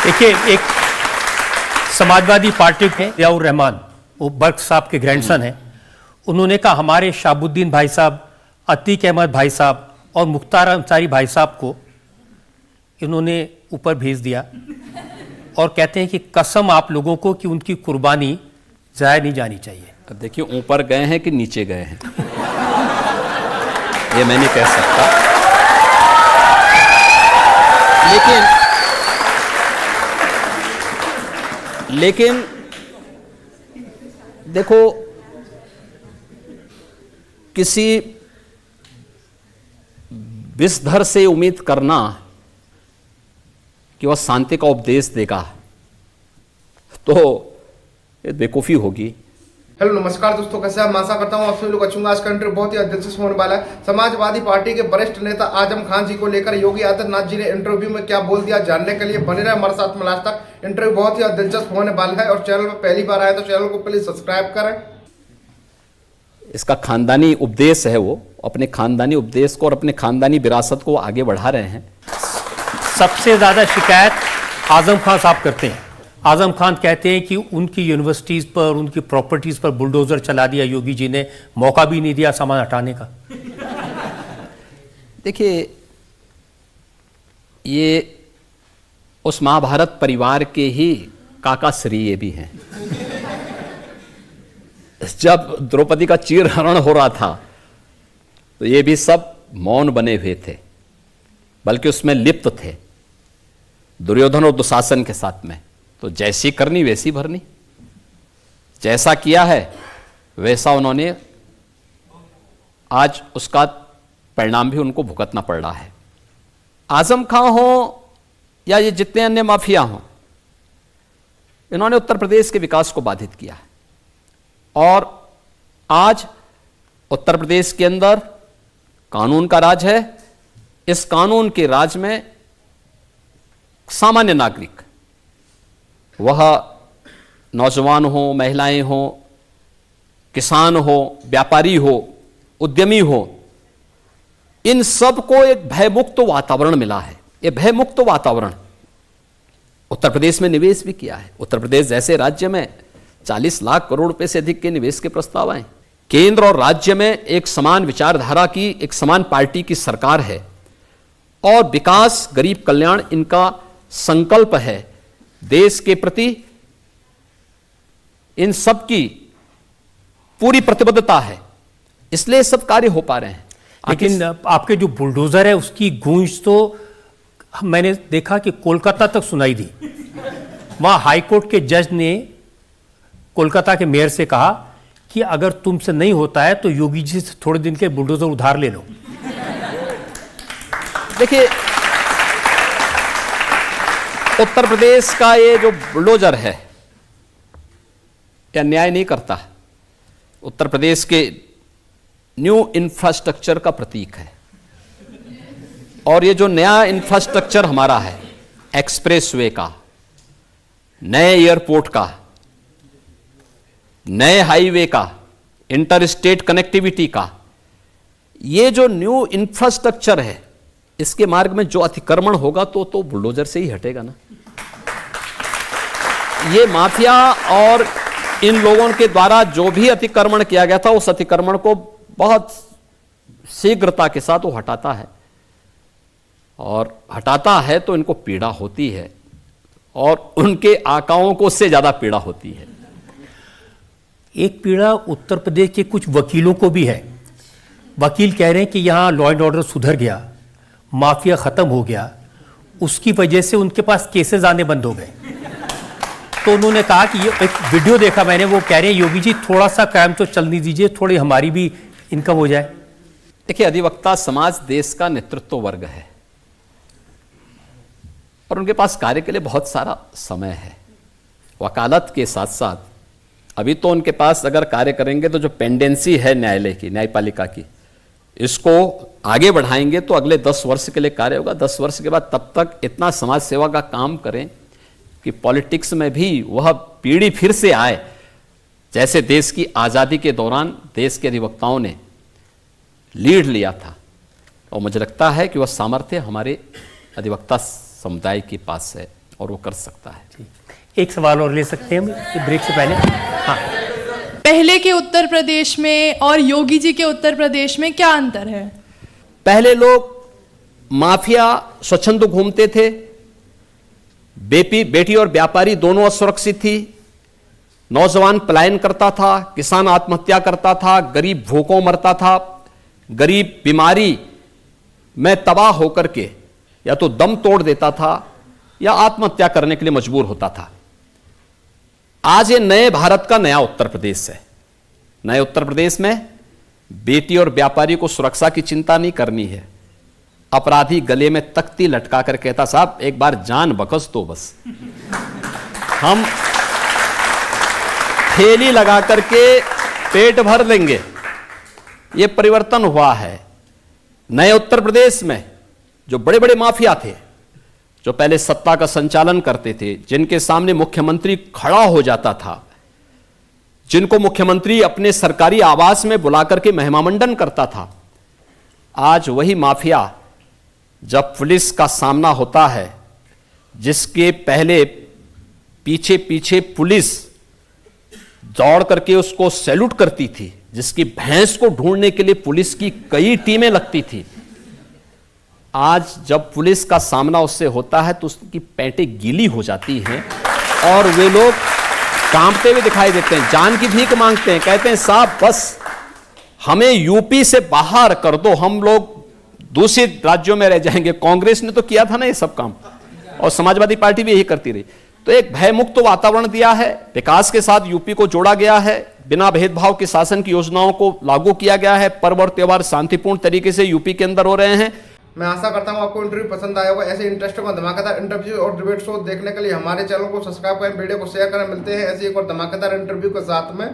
देखिए, एक समाजवादी पार्टी के जियाउर रहमान, वो बर्क साहब के ग्रैंडसन हैं, उन्होंने कहा हमारे शाहबुद्दीन भाई साहब, अतीक अहमद भाई साहब और मुख्तार अंसारी भाई साहब को इन्होंने ऊपर भेज दिया और कहते हैं कि कसम आप लोगों को कि उनकी कुर्बानी जाया नहीं जानी चाहिए। अब देखिए, ऊपर गए हैं कि नीचे गए हैं ये मैं नहीं कह सकता, लेकिन देखो, किसी विषधर से उम्मीद करना कि वह शांति का उपदेश देगा तो ये बेवकूफ़ी होगी। हेलो नमस्कार दोस्तों, कैसे आप? मैं आशा करता हूँ आप सभी लोग अच्छे होंगे। आज का इंटरव्यू बहुत ही दिलचस्प होने वाला है। समाजवादी पार्टी के वरिष्ठ नेता आजम खान जी को लेकर योगी आदित्यनाथ जी ने इंटरव्यू में क्या बोल दिया, जानने के लिए बने रहे हमारे साथ में लास्ट तक। इंटरव्यू बहुत ही दिलचस्प होने वाला है और चैनल पर पहली बार आए तो चैनल को प्लीज सब्सक्राइब करें। इसका खानदानी उपदेश है, वो अपने खानदानी उपदेश को और अपने खानदानी विरासत को आगे बढ़ा रहे हैं। सबसे ज्यादा शिकायत आजम खान साहब करते हैं। आजम खान कहते हैं कि उनकी यूनिवर्सिटीज पर, उनकी प्रॉपर्टीज पर बुलडोजर चला दिया योगी जी ने, मौका भी नहीं दिया सामान हटाने का। देखिए, ये उस महाभारत परिवार के ही काका श्री ये भी हैं। जब द्रौपदी का चीरहरण हो रहा था तो ये भी सब मौन बने हुए थे, बल्कि उसमें लिप्त थे दुर्योधन और दुशासन के साथ में। तो जैसी करनी वैसी भरनी, जैसा किया है वैसा उन्होंने, आज उसका परिणाम भी उनको भुगतना पड़ रहा है। आजम खां हो या ये जितने अन्य माफिया हों, इन्होंने उत्तर प्रदेश के विकास को बाधित किया है। और आज उत्तर प्रदेश के अंदर कानून का राज है। इस कानून के राज में सामान्य नागरिक, वह नौजवान हो, महिलाएं हो, किसान हो, व्यापारी हो, उद्यमी हो, इन सब को एक भयमुक्त वातावरण मिला है। यह भयमुक्त वातावरण उत्तर प्रदेश में निवेश भी किया है। उत्तर प्रदेश जैसे राज्य में 40 लाख करोड़ रुपए से अधिक के निवेश के प्रस्ताव आए। केंद्र और राज्य में एक समान विचारधारा की, एक समान पार्टी की सरकार है और विकास, गरीब कल्याण इनका संकल्प है। देश के प्रति इन सब की पूरी प्रतिबद्धता है, इसलिए सब कार्य हो पा रहे हैं। लेकिन आपके जो बुलडोजर है उसकी गूंज तो मैंने देखा कि कोलकाता तक सुनाई दी। वहां हाईकोर्ट के जज ने कोलकाता के मेयर से कहा कि अगर तुमसे नहीं होता है तो योगी जी से थोड़े दिन के बुलडोजर उधार ले लो। देखिए, उत्तर प्रदेश का ये जो बुलडोजर है यह न्याय नहीं करता। उत्तर प्रदेश के न्यू इंफ्रास्ट्रक्चर का प्रतीक है। और ये जो नया इंफ्रास्ट्रक्चर हमारा है, एक्सप्रेसवे का, नए एयरपोर्ट का, नए हाईवे का, इंटर स्टेट कनेक्टिविटी का, ये जो न्यू इंफ्रास्ट्रक्चर है, इसके मार्ग में जो अतिक्रमण होगा तो बुलडोजर से ही हटेगा ना। ये माफिया और इन लोगों के द्वारा जो भी अतिक्रमण किया गया था, उस अतिक्रमण को बहुत शीघ्रता के साथ वो हटाता है। और हटाता है तो इनको पीड़ा होती है और उनके आकाओं को उससे ज्यादा पीड़ा होती है। एक पीड़ा उत्तर प्रदेश के कुछ वकीलों को भी है। वकील कह रहे हैं कि यहां लॉ एंड ऑर्डर सुधर गया, माफिया खत्म हो गया, उसकी वजह से उनके पास केसेस आने बंद हो गए। तो उन्होंने कहा कि ये एक वीडियो देखा मैंने, वो कह रहे हैं योगी जी थोड़ा सा क्राइम तो चलने दीजिए, थोड़ी हमारी भी इनकम हो जाए। देखिए, अधिवक्ता समाज देश का नेतृत्व वर्ग है और उनके पास कार्य के लिए बहुत सारा समय है। वकालत के साथ साथ अभी तो उनके पास अगर कार्य करेंगे तो जो पेंडेंसी है न्यायालय की, न्यायपालिका की, इसको आगे बढ़ाएंगे तो अगले 10 वर्ष के लिए कार्य होगा। 10 वर्ष के बाद तब तक इतना समाज सेवा का काम करें कि पॉलिटिक्स में भी वह पीढ़ी फिर से आए जैसे देश की आज़ादी के दौरान देश के अधिवक्ताओं ने लीड लिया था। और मुझे लगता है कि वह सामर्थ्य हमारे अधिवक्ता समुदाय के पास है। और वो कर सकता है। जी। एक सवाल और ले सकते हैं हम ब्रेक से पहले? हाँ, पहले के उत्तर प्रदेश में और योगी जी के उत्तर प्रदेश में क्या अंतर है? पहले लोग माफिया स्वच्छंद घूमते थे, बेटी और व्यापारी दोनों असुरक्षित थी, नौजवान पलायन करता था, किसान आत्महत्या करता था, गरीब भूखों मरता था, गरीब बीमारी में तबाह होकर के या तो दम तोड़ देता था या आत्महत्या करने के लिए मजबूर होता था। आज ये नए भारत का नया उत्तर प्रदेश है। नए उत्तर प्रदेश में बेटी और व्यापारी को सुरक्षा की चिंता नहीं करनी है। अपराधी गले में तख्ती लटका कर कहता, साहब एक बार जान बख्श दो, बस हम थैली लगा करके पेट भर लेंगे। ये परिवर्तन हुआ है। नए उत्तर प्रदेश में जो बड़े बड़े माफिया थे, जो पहले सत्ता का संचालन करते थे, जिनके सामने मुख्यमंत्री खड़ा हो जाता था, जिनको मुख्यमंत्री अपने सरकारी आवास में बुलाकर के महिमामंडन करता था, आज वही माफिया जब पुलिस का सामना होता है, जिसके पहले पीछे पीछे पुलिस दौड़ करके उसको सैल्यूट करती थी, जिसकी भैंस को ढूंढने के लिए पुलिस की कई टीमें लगती थी, आज जब पुलिस का सामना उससे होता है तो उसकी पैंटें गीली हो जाती हैं और वे लोग कांपते हुए दिखाई देते हैं, जान की भीख मांगते हैं, कहते हैं साहब बस हमें यूपी से बाहर कर दो, हम लोग दूसरे राज्यों में रह जाएंगे। कांग्रेस ने तो किया था ना ये सब काम, और समाजवादी पार्टी भी यही करती रही। तो एक भयमुक्त वातावरण दिया है, विकास के साथ यूपी को जोड़ा गया है, बिना भेदभाव के शासन की योजनाओं को लागू किया गया है, पर्व और त्योहार शांतिपूर्ण तरीके से यूपी के अंदर हो रहे हैं। मैं आशा करता हूं आपको इंटरव्यू पसंद आया होगा। ऐसे इंटरेस्टिंग और धमाकेदार इंटरव्यू और डिबेट शो देखने के लिए हमारे चैनल को सब्सक्राइब करें, वीडियो को शेयर करें। मिलते हैं ऐसे एक और धमाकेदार इंटरव्यू के साथ में।